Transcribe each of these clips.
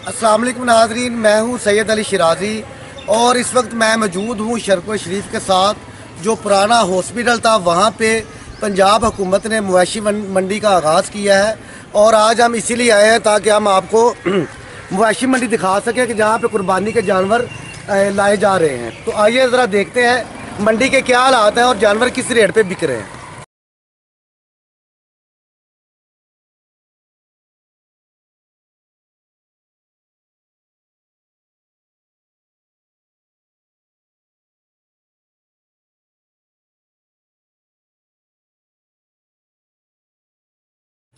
अस्सलाम वालेकुम नाज़रीन, मैं हूं सैयद अली शिराजी और इस वक्त मैं मौजूद हूं शरको शरीफ के साथ। जो पुराना हॉस्पिटल था वहां पे पंजाब हुकूमत ने मवेशी मंडी का आगाज़ किया है और आज हम इसीलिए आए हैं ताकि हम आपको मवेशी मंडी दिखा सकें कि जहां पे कुर्बानी के जानवर लाए जा रहे हैं। तो आइए ज़रा देखते हैं मंडी के क्या हालात हैं और जानवर किस रेट पे बिक रहे हैं।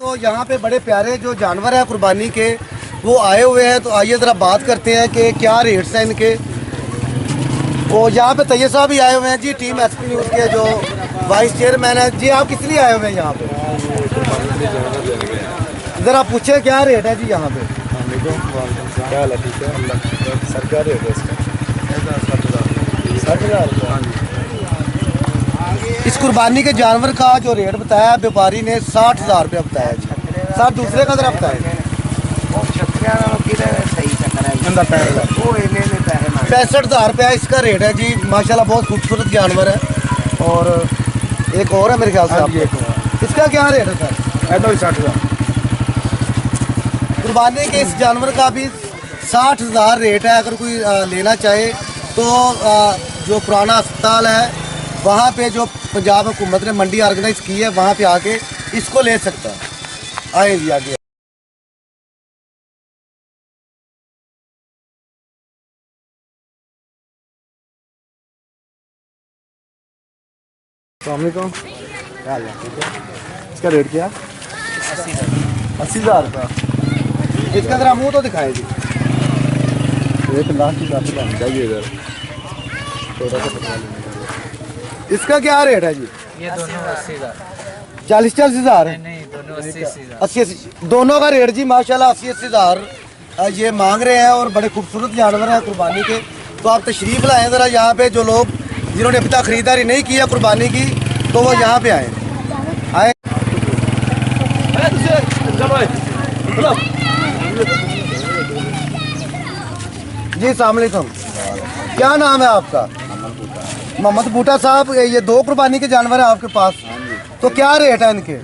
तो यहाँ पे बड़े प्यारे जो जानवर हैं कुर्बानी के वो आए हुए हैं। तो आइए ज़रा बात करते हैं कि क्या रेट्स हैं इनके। वो यहाँ पे तैयब साहब भी आए हुए हैं जी, टीम एसपी न्यूज़ के जो वाइस चेयरमैन है जी। आप किस लिए आए हुए हैं यहाँ पे? ज़रा पूछे क्या रेट है जी यहाँ पे? सरकारी रेट है इसका 60,000। इस कुर्बानी के जानवर का जो रेट बताया व्यापारी ने 60,000 रुपया बताया जी। सर दूसरे का ज़रा बताया 65,000 रुपया इसका रेट है जी। माशाल्लाह बहुत खूबसूरत जानवर है। और एक और है मेरे ख्याल से आपको, इसका क्या रेट है सर? 60,000। कुर्बानी के इस जानवर का भी 60,000 रेट है। अगर कोई लेना चाहे तो जो पुराना अस्पताल है वहाँ पे जो पंजाब हुकूमत ने मंडी ऑर्गेनाइज की है वहाँ पे आके इसको ले सकता है। आए जी आगे। अस्सलामुअलैकुम, क्या हाल है? ठीक है। इसका रेट क्या? 80,000 रुपया। इसका जरा मुँह तो दिखाए जी। 1,00,000 की बात चाहिए इधर थोड़ा सा पता लेने। इसका क्या रेट है जी? ये दोनों 80,000। 40,000 नहीं, दोनों 80,000। 80 दोनों का रेट जी माशाल्लाह 80,000 ये मांग रहे हैं। और बड़े खूबसूरत जानवर हैं कुर्बानी के। तो आप तशरीफ़ लाएँ ज़रा यहाँ पे। जो लोग जिन्होंने अभी तक ख़रीदारी नहीं की है कुर्बानी की तो वो यहाँ पे आए। जी अस्सलाम वालेकुम, क्या नाम है आपका? मोहम्मद बूटा साहब, ये दो कुर्बानी के जानवर हैं आपके पास, तो क्या रेट है इनके?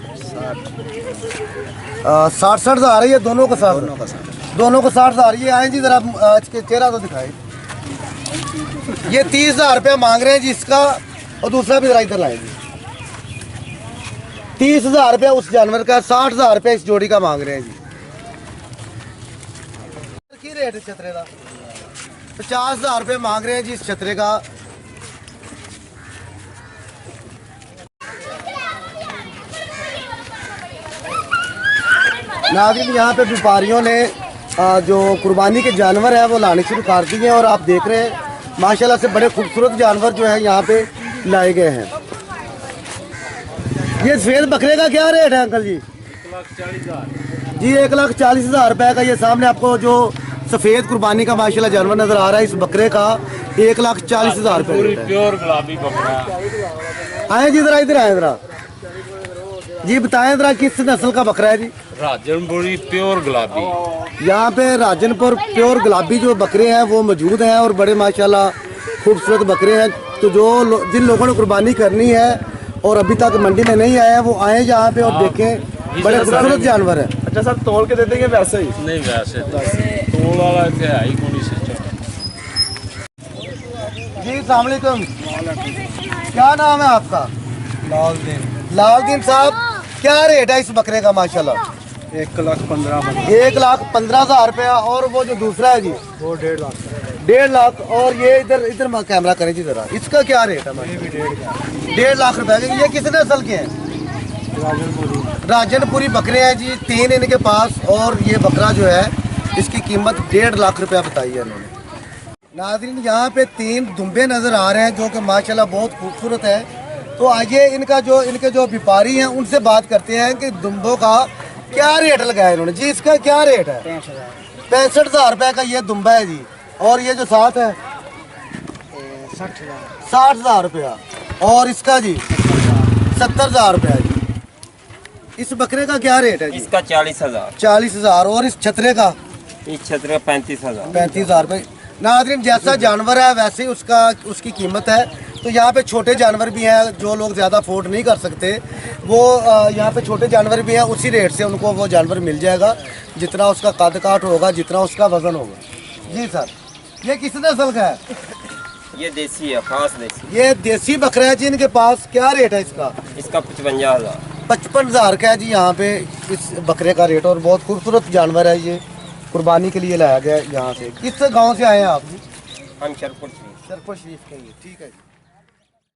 60,000 है ये दोनों का साथ? दोनों को 60,000। ये आए जी ज़रा इसके चेहरा तो दिखाए। ये 30,000 रुपया मांग रहे हैं जी इसका। और दूसरा भी ज़रा इधर लाए जी। 30,000 रुपया उस जानवर का, 60,000 रुपया इस जोड़ी का मांग रहे हैं जी। की रेट है छतरे का? 50,000 रुपये मांग रहे हैं जी इस छतरे का। नाज़रीन यहाँ पे व्यापारियों ने जो कुर्बानी के जानवर हैं वो लाने शुरू कर दिए हैं और आप देख रहे हैं माशाल्लाह से बड़े खूबसूरत जानवर जो है यहाँ पे लाए गए हैं। ये सफेद बकरे का क्या रेट है अंकल जी? 1,40,000 जी 1,40,000 रुपये का। ये सामने आपको जो सफ़ेद कुर्बानी का माशाल्लाह जानवर नज़र आ रहा है, इस बकरे का 1,40,000 रुपये। प्योर गुलाबी बकरा। आए जी ज़रा इधर आए ज़रा जी, बताएं ज़रा किस नस्ल का बकरा है जी? राजनपुरी प्योर गुलाबी। यहाँ पे राजनपुर प्योर गुलाबी जो बकरे हैं वो मौजूद हैं और बड़े माशाल्लाह खूबसूरत बकरे हैं। तो जिन लोगों ने कुर्बानी करनी है और अभी तक मंडी में नहीं आए हैं वो आए यहाँ पे और देखें, बड़े खूबसूरत जानवर है। अच्छा सर, तोल के दे देंगे वैसे ही? नहीं वैसे तोल वाला है ही कौन सिस्टम। जी अस्सलाम वालेकुम, क्या नाम है आपका? लालदीन साहब, क्या रेट है इस बकरे का माशाल्लाह? 1,15,000। 1,15,000 रुपया। और वो जो दूसरा है जी वो 1,50,000। 1,50,000। और ये इधर इधर कैमरा करें जी जरा, इसका क्या रेट है? 1,50,000 रुपए। ये किस नस्ल के हैं? राजनपुरी बकरे हैं जी, 3 इनके पास। और ये बकरा जो है इसकी कीमत 1,50,000 रुपया बताई है इन्होंने। नाज़रीन यहाँ पे 3 दुम्बे नज़र आ रहे हैं जो कि माशाल्लाह बहुत खूबसूरत है। तो आइए इनके जो व्यापारी हैं उनसे बात करते हैं कि दुम्बों का क्या रेट लगाया इन्होंने। जी इसका क्या रेट है? 65,000 रुपये का ये दुम्बा है जी। और ये जो साथ है 60,000 रुपया। और इसका जी 70,000 रुपया जी। इस बकरे का क्या रेट है जी? इसका 40,000। 40,000। और इस छतरे का इस क्षेत्र का 35,000। 35,000 रुपये। नाज़रीन, जैसा जानवर है वैसे ही उसकी कीमत है। तो यहाँ पे छोटे जानवर भी हैं, जो लोग ज़्यादा अफोर्ड नहीं कर सकते, वो यहाँ पे छोटे जानवर भी हैं, उसी रेट से उनको वो जानवर मिल जाएगा, जितना उसका कद काठ होगा, जितना उसका वज़न होगा। जी सर, ये किस नस्ल का है? ये देसी है, खास देसी। ये देसी बकरा है जी इनके पास। क्या रेट है इसका? इसका 55,000। 55,000 का है जी यहाँ पे इस बकरे का रेट। और बहुत खूबसूरत जानवर है ये, कुर्बानी के लिए लाया गया है यहाँ से। किस गांव से आए हैं आप जी? हम शरपुर शरीफ। शरपुर शरीफ के लिए। ठीक है जी।